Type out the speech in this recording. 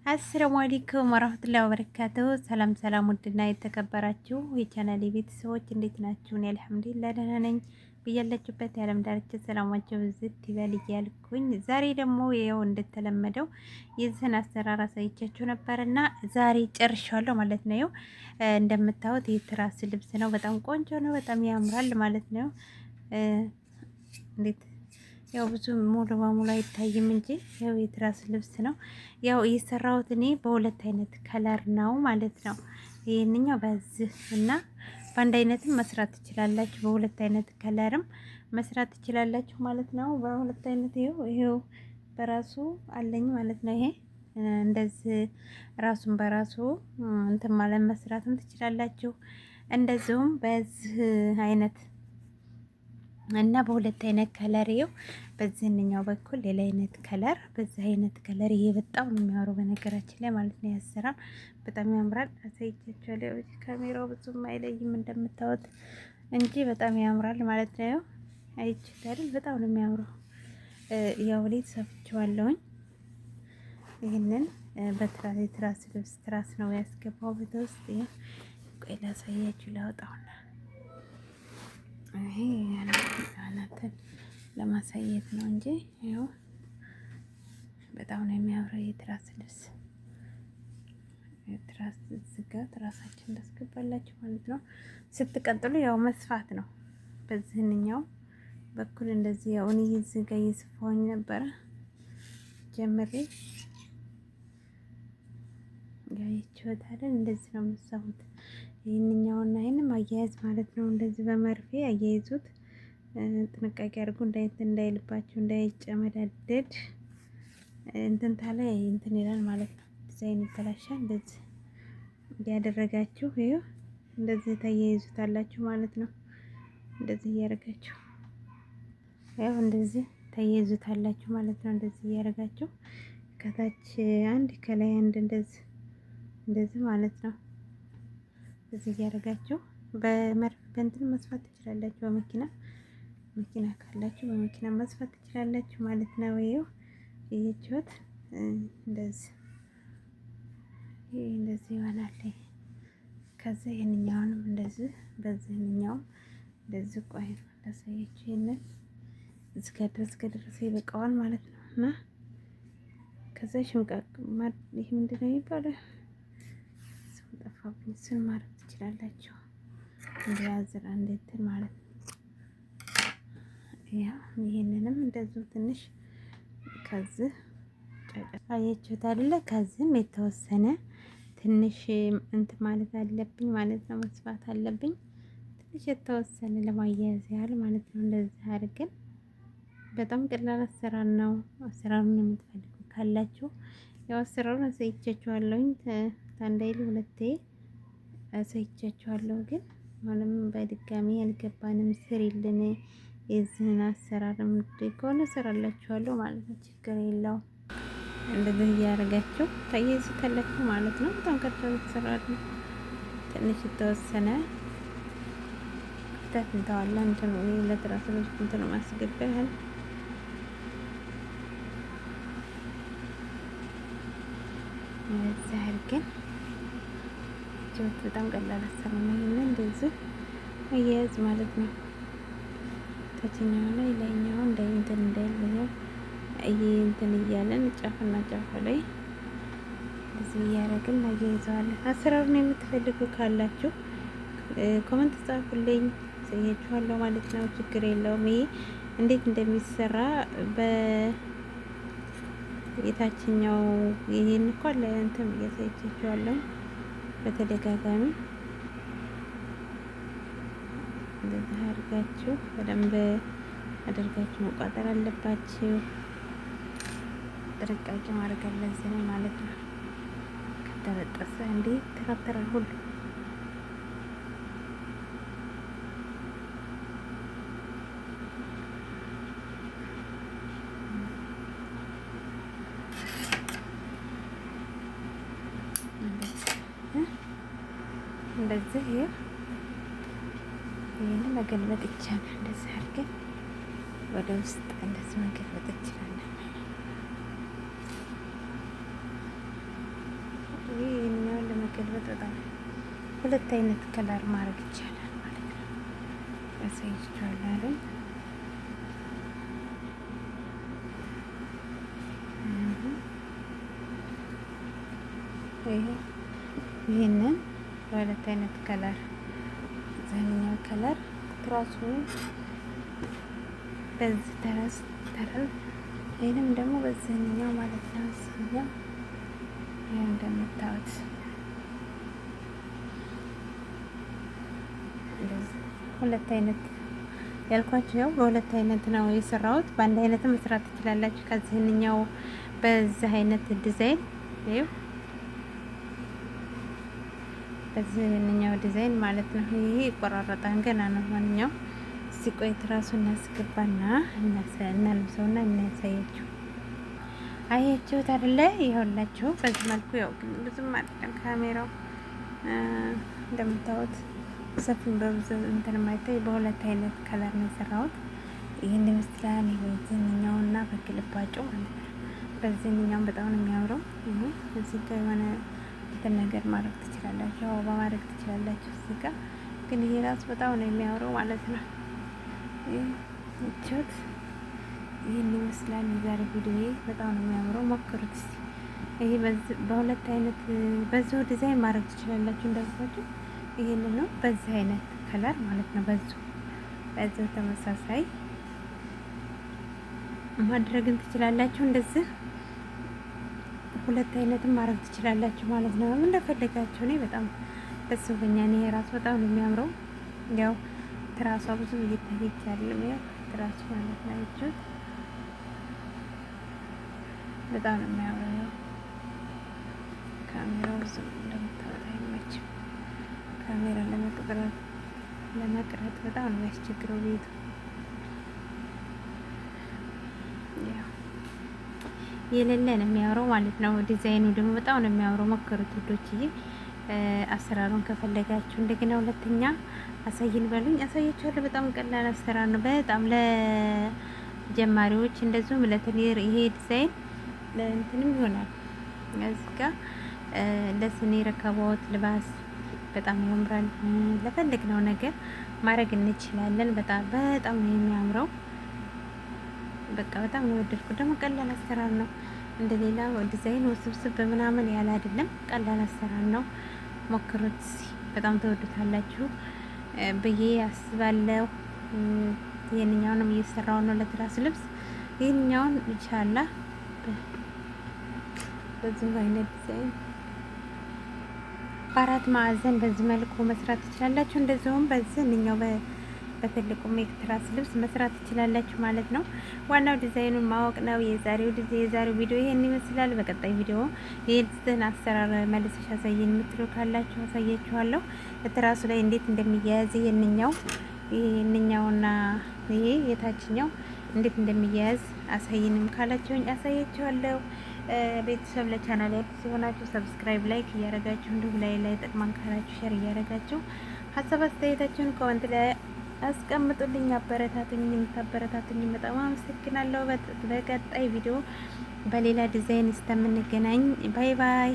አሰላሙ አለይኩም ወራህመቱላሂ ወበረካቱሁ። ሰላም ሰላም፣ ውድና የተከበራችሁ የቻናሌ ቤተሰቦች እንዴት ናችሁ? እኔ አልሐምዱሊላህ ደህና ነኝ። ብያላችሁበት የዓለም ዳርቻ ሰላማችሁ ብዝት ይበል እያልኩኝ ዛሬ ደግሞ ይኸው እንደተለመደው የዚህን አሰራር አሳይቻችሁ ነበርና ዛሬ ጨርሻለሁ ማለት ነው። ይኸው እንደምታዩት የትራስ ልብስ ነው። በጣም ቆንጆ ነው። በጣም ያምራል ማለት ነው። እንዴት ያው ብዙ ሙሉ በሙሉ አይታይም እንጂ ያው የትራስ ልብስ ነው። ያው የሰራሁት እኔ በሁለት አይነት ከለር ነው ማለት ነው። ይሄንኛው በዚህ እና በአንድ አይነትም መስራት ትችላላችሁ። በሁለት አይነት ከለርም መስራት ትችላላችሁ ማለት ነው። በሁለት አይነት ይሄው በራሱ አለኝ ማለት ነው። ይሄ እንደዚህ ራሱን በራሱ እንትን ማለት መስራትም ትችላላችሁ። እንደዚሁም በዚህ አይነት እና በሁለት አይነት ከለር ይኸው በዚህኛው በኩል ሌላ አይነት ከለር፣ በዚህ አይነት ከለር። ይሄ በጣም ነው የሚያምረው በነገራችን ላይ ማለት ነው። ያሰራል በጣም ያምራል። አሳይቻችኋለሁ። ካሜራው ብዙም አይለይም እንደምታዩት እንጂ በጣም ያምራል ማለት ነው። አይቼት አይደል? በጣም ነው የሚያምረው። ያው እኔ ሰፍቼዋለሁኝ። ይሄንን በትራስ ልብስ ትራስ ነው ያስገባው በውስጥ። ቆይ ላሳያችሁ፣ ላውጣውና ይሄ ያናተን ለማሳየት ነው እንጂ ይኸው በጣም ነው የሚያምረው የትራስ ልብስ። ትራስ ዝጋ ትራሳችን እንዳስገባላችሁ ማለት ነው። ስትቀጥሉ ያው መስፋት ነው። በዚህኛው በኩል እንደዚህ ያው እኔ ዝጋ እየሰፋሁኝ ነበረ ጀምሬ ያይችሁት አይደል? እንደዚህ ነው የምትሰፉት። ይሄንኛውና ይሄንም አያያዝ ማለት ነው። እንደዚህ በመርፌ አያይዙት። ጥንቃቄ አድርጉ እንዳይልባችሁ፣ እንዳይጨመዳደድ። እንትን ታለ እንትን ይላል ማለት ነው። ዲዛይን ይበላሻል። እንደዚህ ያደረጋችሁ ይሄው እንደዚህ ተያይዙታላችሁ ማለት ነው። እንደዚህ እያደረጋችሁ ያው እንደዚህ ተያይዙታላችሁ ማለት ነው። እንደዚህ እያደረጋችሁ ከታች አንድ ከላይ አንድ እንደዚህ ማለት ነው። እዚህ እያደረጋችሁ በእንትን መስፋት ትችላላችሁ። በመኪና ካላችሁ በመኪና መስፋት ትችላላችሁ ማለት ነው። ይኸው ይሄችሁት እንደዚህ ይሆናል። ከዛ ይሄንኛውንም እንደዚህ በዚህኛው እንደዚህ ቆይ ላሳያችሁ። ይሄንን እስከ ድረስ ይበቃዋል ማለት ነው። እና ከዛ ሽምቃቅ ይሄ ምንድን ነው የሚባለው? ጠፋብኝ። እሱን ማድረግ ትችላላችሁ። እንዲያዝራ እንትን ማለት ነው። ያ ይሄንንም እንደዚሁ ትንሽ ከዚህ አያችሁት አይደለ? ከዚህም የተወሰነ ትንሽ እንትን ማለት አለብኝ ማለት ነው። መስፋት አለብኝ ትንሽ የተወሰነ ለማያያዝ ያህል ማለት ነው። እንደዚህ አድርገን በጣም ቀላል አሰራር ነው። አሰራሩን የምትፈልጉ ካላችሁ ያው አሰራሩን አሳይቻችኋለሁኝ። ታንዳይል ሁለቴ አሳይቻችኋለሁ። ግን አሁንም በድጋሚ ያልገባንም ስሪልን የዚህን አሰራርም ከሆነ እሰራላችኋለሁ ማለት ነው። ችግር የለውም። እንደዚህ እያደረጋችሁ ታያይዙታላችሁ ማለት ነው። በጣም ቀላል አሰራር ነው። ትንሽ የተወሰነ ክፍተት እንተዋለን። እንትኑ ለትራስ ልብስ እንትኑ ማስገቢያል እዚህ አድርገን በጣም ቀላል አሰራር ነው። እንደዚህ አያያዝ ማለት ነው። ታችኛው ላይ ላይኛው እንትን እንዳይለየው እንትን እያለን ጫፍና ጫፍ ላይ እዚህ እያደረግን አያይዘዋለን። አሰራሩን የምትፈልጉ ካላችሁ ኮመንት ጻፉልኝ፣ አሳያችኋለሁ ማለት ነው። ችግር የለውም። ይሄ እንዴት እንደሚሰራ የታችኛው ይሄን እኮ ለእንትን እያሳይቻችኋለሁ በተደጋጋሚ። እንደዚህ አድርጋችሁ በደንብ አድርጋችሁ መቋጠር አለባችሁ። ጥንቃቄ ማድረግ አለብን ማለት ነው። ከተበጠሰ እንዴ ተካተራል ሁሉ እንደዚህ ይሄን መገልበጥ ይቻላል። እንደዚህ አድርገን ወደ ውስጥ እንደዚህ መገልበጥ ይችላል። መገልበጥ በጣም ሁለት አይነት ከለር ማድረግ ይቻላል ማለት ነው። ያሳይቻለሁ። ይሄንን በሁለት አይነት ከለር ዘኛው ከለር ትራሱ በዚህ ተረል ይሄንም ደግሞ በዚህኛው ማለት ነው። እዚህኛው ይሄ እንደምታዩት ሁለት አይነት ያልኳችሁ ያው በሁለት አይነት ነው የሰራሁት። በአንድ አይነት መስራት ትችላላችሁ። ከዚህኛው በዚህ አይነት ዲዛይን ይኸው በዚህኛው ዲዛይን ማለት ነው። ይሄ ይቆራረጣል ገና ነው። ማንኛው ሲቆይት ራሱ እናስገባና እናልብሰውና እናያሳያችሁ። አያችሁት አይደለ? ይኸውላችሁ በዚህ መልኩ ያው ግን ብዙም አይደለም ካሜራው እንደምታዩት ሰፊን በብዙ እንትን ማይታይ በሁለት አይነት ከለር ነው የሰራሁት። ይሄን ይመስላል። በዚህኛውና በግልባጩ ማለት ነው። በዚህኛው በጣም ነው የሚያምረው። እዚህ ጋር የሆነ እንትን ነገር ማድረግ ትችላላችሁ፣ አበባ ማድረግ ትችላላችሁ። እዚህ ጋር ግን ይሄ ራሱ በጣም ነው የሚያምረው ማለት ነው። እቺት ይሄን ይመስላል የዛሬ ቪዲዮ። በጣም ነው የሚያምረው፣ ሞክሩት እስቲ። ይሄ በሁለት አይነት በዚሁ ዲዛይን ማድረግ ትችላላችሁ እንዳልኳችሁ። ይሄን ነው በዚህ አይነት ከለር ማለት ነው። በዚሁ ተመሳሳይ ማድረግን ትችላላችሁ። እንደዚህ ሁለት አይነትም ማድረግ ትችላላችሁ ማለት ነው። እንደፈለጋችሁ። እኔ በጣም ደስ ብሎኛል። ይሄ ራሱ በጣም ነው የሚያምረው። ያው ትራሷ ብዙ እየታየች አይደለም። ያው ትራሱ ማለት ነው። እቺት በጣም ነው የሚያምረው። ያው ካሜራው ዝም እንደምታወጣ አይመችም። ካሜራ ለመቅረጥ በጣም ነው የሚያስቸግረው ቤቱ። የሌለ ነው የሚያምረው ማለት ነው። ዲዛይኑ ደግሞ በጣም ነው የሚያምረው። ሞክሩት ውዶችዬ። አሰራሩን ከፈለጋችሁ እንደገና ሁለተኛ አሳይን በሉኝ፣ አሳያችኋለሁ። በጣም ቀላል አሰራር ነው። በጣም ለጀማሪዎች እንደዚሁም ለትኔር ይሄ ዲዛይን ለእንትንም ይሆናል። እዚህ ጋር ለስኒ ረከቦት ልባስ በጣም ያምራል። ለፈለግነው ነገር ማድረግ እንችላለን። በጣም ነው የሚያምረው። በቃ በጣም ነው የወደድኩት። ደግሞ ቀላል አሰራር ነው። እንደሌላ ዲዛይን ውስብስብ ምናምን ያለ አይደለም። ቀላል አሰራር ነው። ሞክሩት። በጣም ተወዱታላችሁ ብዬ አስባለሁ። ይሄንኛውንም እየሰራው ነው ለትራስ ልብስ። ይሄንኛውን ኢንሻአላህ በዚህ አይነት ዲዛይን በአራት ማዕዘን በዚህ መልኩ መስራት ትችላላችሁ። እንደዚሁም በዚህኛው በትልቁ ትራስ ልብስ መስራት ትችላላችሁ ማለት ነው። ዋናው ዲዛይኑን ማወቅ ነው። የዛሬው ቪዲዮ ይሄን ይመስላል። በቀጣይ ቪዲዮ የልብስን አሰራር መልሰሽ አሳየን የምትሉ ካላችሁ አሳያችኋለሁ። ትራሱ ላይ እንዴት እንደሚያያዝ ይሄንኛውና ይሄ የታችኛው እንዴት እንደሚያያዝ አሳይንም ካላችሁኝ አሳያችኋለሁ። ቤተሰብ ለቻናል አዲስ የሆናችሁ ሰብስክራይብ፣ ላይክ እያደረጋችሁ እንዲሁም ላይ ጠቅማን ካላችሁ ሼር እያደረጋችሁ ሀሳብ አስተያየታችሁን ኮሜንት ላይ አስቀምጡልኝ። አበረታቱኝ። የምታበረታቱኝ በጣም አመሰግናለሁ። በቀጣይ ቪዲዮ በሌላ ዲዛይን እስከምንገናኝ ባይ ባይ።